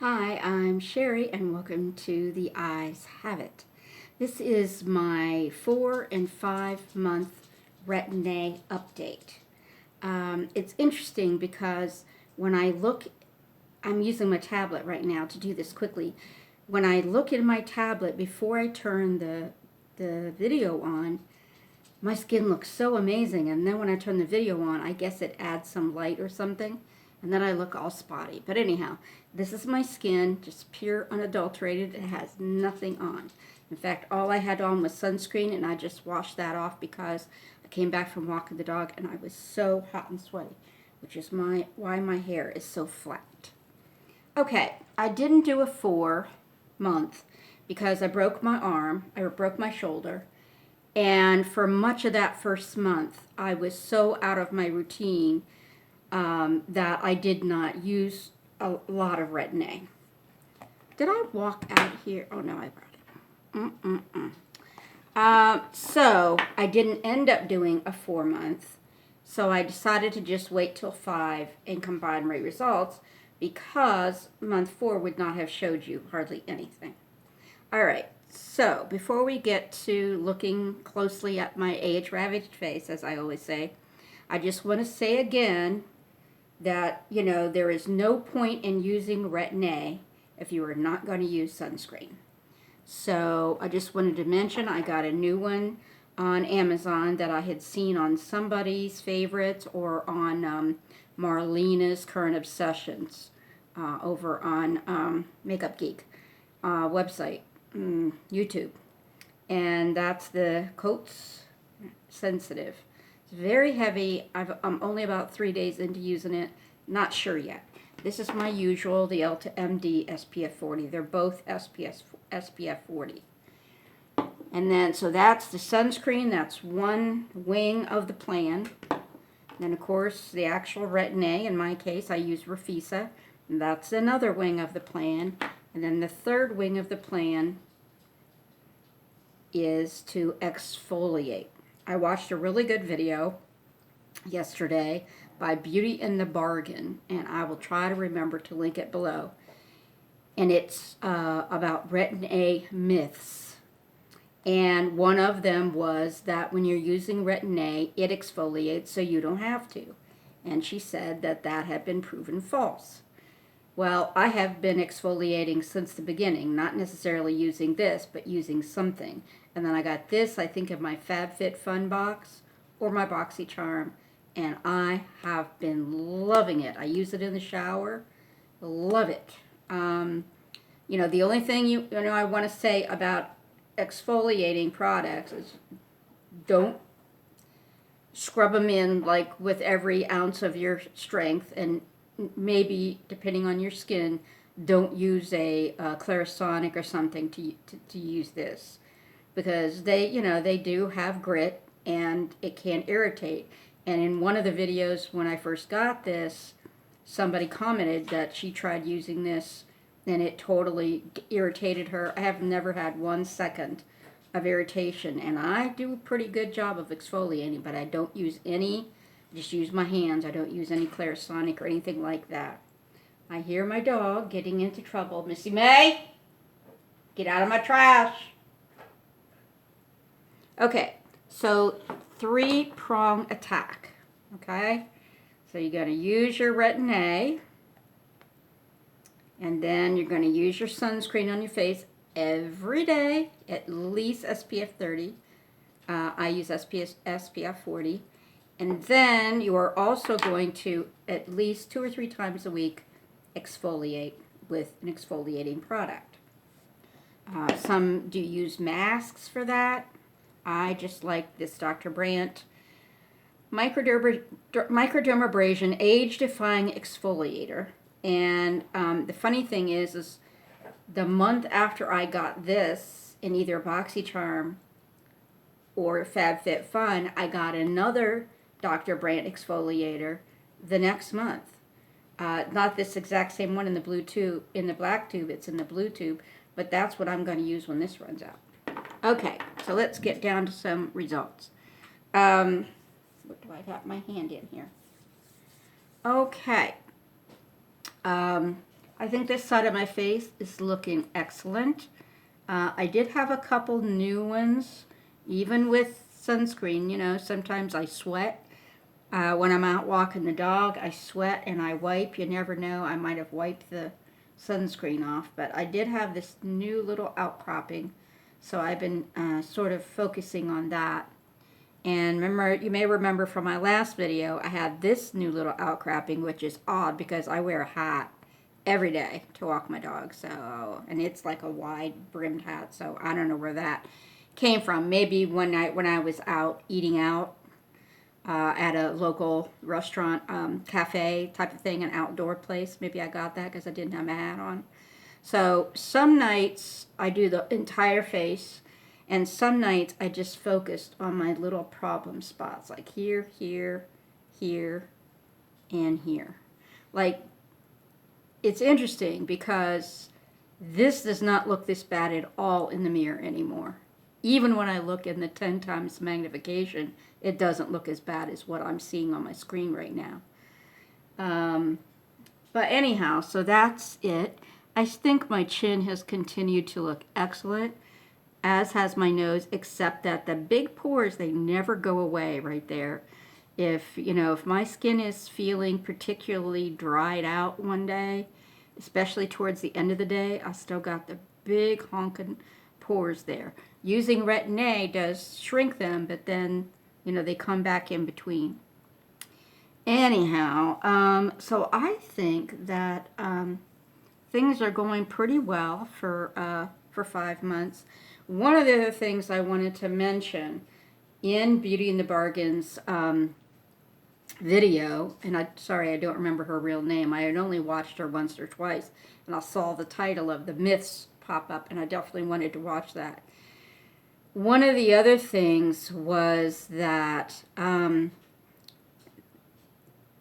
Hi, I'm Sherry and welcome to The Eyes Have It. This is my 4 and 5 month retin-A update. It's interesting because when I look, I'm using my tablet right now to do this quickly. When I look at my tablet before I turn the video on, my skin looks so amazing, and then when I turn the video on, I guess it adds some light or something, and then I look all spotty. But anyhow, this is my skin, just pure, unadulterated. It has nothing on. In fact, all I had on was sunscreen, and I just washed that off because I came back from walking the dog, and I was so hot and sweaty, which is why my hair is so flat. Okay, I didn't do a 4-month because I broke my arm, I broke my shoulder, and for much of that first month, I was so out of my routine that I did not use a lot of retin-A. Did I walk out here? Oh, no, I brought it. So I didn't end up doing a 4-month. So I decided to just wait till 5 and combine my results because month 4 would not have showed you hardly anything. All right. So, before we get to looking closely at my age-ravaged face, as I always say, I just want to say again that, there is no point in using retin-A if you are not going to use sunscreen. So, I just wanted to mention I got a new one on Amazon that I had seen on somebody's favorites or on Marlena's Current Obsessions over on Makeup Geek website. YouTube, and that's the Coats Sensitive. It's very heavy. I'm only about 3 days into using it. Not sure yet. This is my usual, the Ulta MD SPF 40. They're both SPF 40. And then, so that's the sunscreen. That's one wing of the plan. And then, of course, the actual retin-A. In my case, I use Refisa. And that's another wing of the plan. And then the third wing of the plan is to exfoliate. I watched a really good video yesterday by Beauty in the Bargain, and I will try to remember to link it below. And it's about retin-A myths. And one of them was that when you're using retin-A, it exfoliates so you don't have to. And she said that that had been proven false. Well, I have been exfoliating since the beginning, not necessarily using this, but using something. And then I got this, I think, in my FabFitFun box or my BoxyCharm, and I have been loving it. I use it in the shower, love it. The only thing I want to say about exfoliating products is don't scrub them in like with every ounce of your strength, and maybe, depending on your skin, don't use a Clarisonic or something to use this, because they do have grit and it can irritate. And in one of the videos when I first got this, somebody commented that she tried using this and it totally irritated her. I have never had 1 second of irritation, and I do a pretty good job of exfoliating, but I don't use any. Just use my hands. I don't use any Clarisonic or anything like that. I hear my dog getting into trouble. Missy May, get out of my trash. Okay, so 3-prong attack. Okay, so you're going to use your retin-A, and then you're going to use your sunscreen on your face every day, at least SPF 30. I use SPF 40. And then you are also going to, at least 2 or 3 times a week, exfoliate with an exfoliating product. Some do use masks for that. I just like this Dr. Brandt Microdermabrasion Age-Defying Exfoliator. And the funny thing is the month after I got this in either BoxyCharm or FabFitFun, I got another Dr. Brandt exfoliator the next month. Not this exact same one in the blue tube, in the black tube, it's in the blue tube, but that's what I'm going to use when this runs out. Okay, so let's get down to some results. What do I got my hand in here? Okay. I think this side of my face is looking excellent. I did have a couple new ones, even with sunscreen. You know, sometimes I sweat. When I'm out walking the dog, I sweat and I wipe. You never know, I might have wiped the sunscreen off. But I did have this new little outcropping, so I've been sort of focusing on that. And remember, you may remember from my last video, I had this new little outcropping, which is odd because I wear a hat every day to walk my dog. So, and it's like a wide brimmed hat, so I don't know where that came from. Maybe one night when I was out eating out at a local restaurant, cafe type of thing, an outdoor place. Maybe I got that because I didn't have a hat on. So some nights I do the entire face, and some nights I just focused on my little problem spots, like here, here, here, and here. Like, it's interesting because this does not look this bad at all in the mirror anymore. Even when I look in the 10 times magnification, it doesn't look as bad as what I'm seeing on my screen right now. But anyhow, so that's it. I think my chin has continued to look excellent, as has my nose, except that the big pores, they never go away right there. If, you know, if my skin is feeling particularly dried out one day, especially towards the end of the day, I still got the big honking pores there. Using Retin-A does shrink them, but then, you know, they come back in between. Anyhow, so I think that things are going pretty well for 5 months. One of the other things I wanted to mention in Beauty and the Bargain's video, and sorry I don't remember her real name. I had only watched her once or twice, and I saw the title of The Myths pop up, and I definitely wanted to watch that. One of the other things was that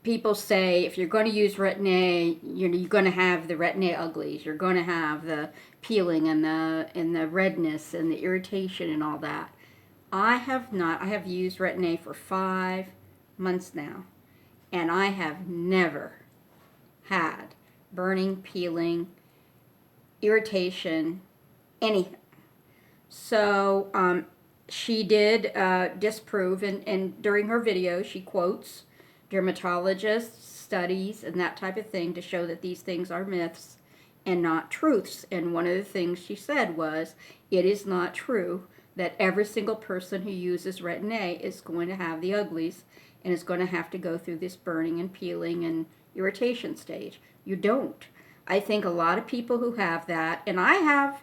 people say if you're going to use Retin-A, you're going to have the Retin-A uglies. You're going to have the peeling and the redness and the irritation and all that. I have not. I have used Retin-A for 5 months now, and I have never had burning, peeling, irritation, anything. So she did disprove, and during her video she quotes dermatologists, studies, and that type of thing to show that these things are myths and not truths. And one of the things she said was, it is not true that every single person who uses Retin-A is going to have the uglies and is going to have to go through this burning and peeling and irritation stage. You don't. I think a lot of people who have that, and I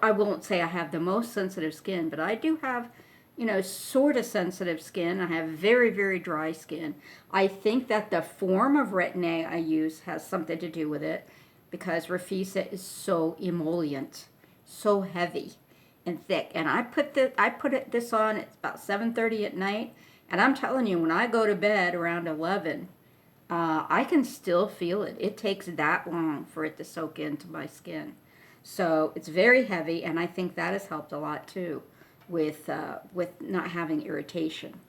won't say I have the most sensitive skin, but I do have, you know, sort of sensitive skin. I have very, very dry skin. I think that the form of Retin-A I use has something to do with it, because Refisa is so emollient, so heavy and thick. And I put this on, it's about 7:30 at night, and I'm telling you, when I go to bed around 11, I can still feel it. It takes that long for it to soak into my skin. So it's very heavy, and I think that has helped a lot too with not having irritation.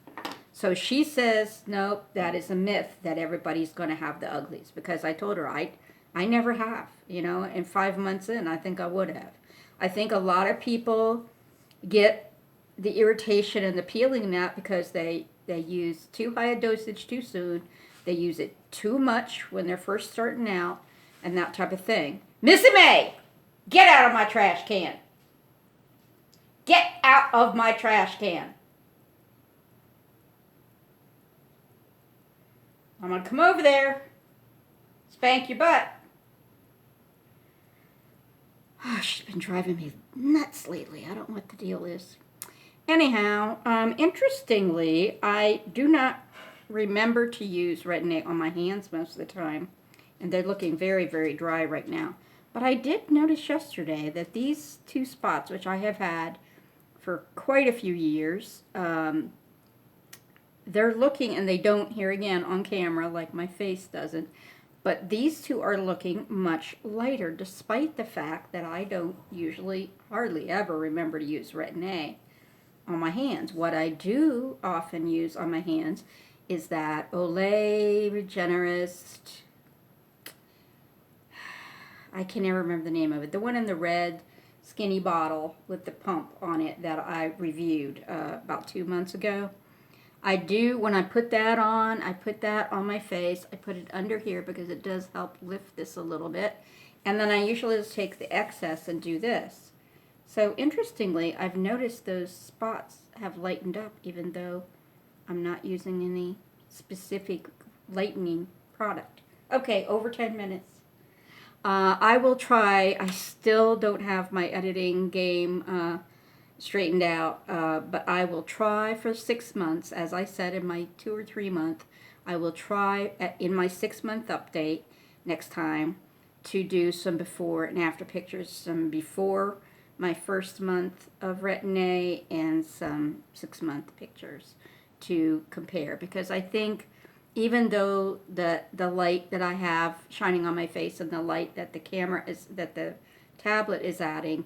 So she says, nope, that is a myth that everybody's going to have the uglies, because I told her I never have, you know, and 5 months in, I think I would have. I think a lot of people get the irritation and the peeling in that because they use too high a dosage too soon. They use it too much when they're first starting out and that type of thing. Missy May, get out of my trash can. Get out of my trash can. I'm going to come over there, spank your butt. Oh, she's been driving me nuts lately. I don't know what the deal is. Anyhow, interestingly, I do not remember to use Retin-A on my hands most of the time, and they're looking very, very dry right now. But I did notice yesterday that these 2 spots, which I have had for quite a few years, they're looking, and they don't, here again, on camera, like my face doesn't, but these 2 are looking much lighter, despite the fact that I don't usually, hardly ever remember to use Retin-A on my hands. What I do often use on my hands is that Olay Regenerist, I can never remember the name of it. The one in the red skinny bottle with the pump on it that I reviewed about 2 months ago. I do, when I put that on, I put that on my face. I put it under here because it does help lift this a little bit. And then I usually just take the excess and do this. So interestingly, I've noticed those spots have lightened up even though I'm not using any specific lightening product. Okay, over 10 minutes. I will try. I still don't have my editing game straightened out, but I will try for 6 months. As I said in my 2 or 3 month, I will try in my 6-month update next time to do some before and after pictures, some before my first month of Retin-A and some 6-month pictures to compare, because I think even though the light that I have shining on my face and the light that the tablet is adding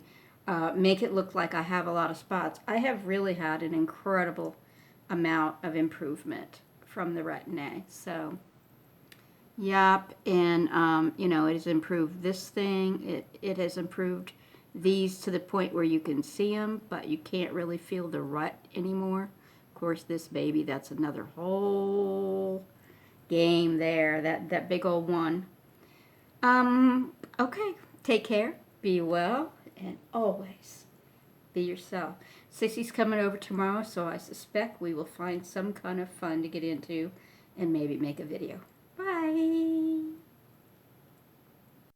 make it look like I have a lot of spots, I have really had an incredible amount of improvement from the Retin-A. So yep, and you know, it has improved this thing. It has improved these to the point where you can see them, but you can't really feel the rut anymore. Of course, this baby, that's another whole game there, that big old one. Okay, take care, be well, and always be yourself. Sissy's coming over tomorrow, so I suspect we will find some kind of fun to get into and maybe make a video. Bye.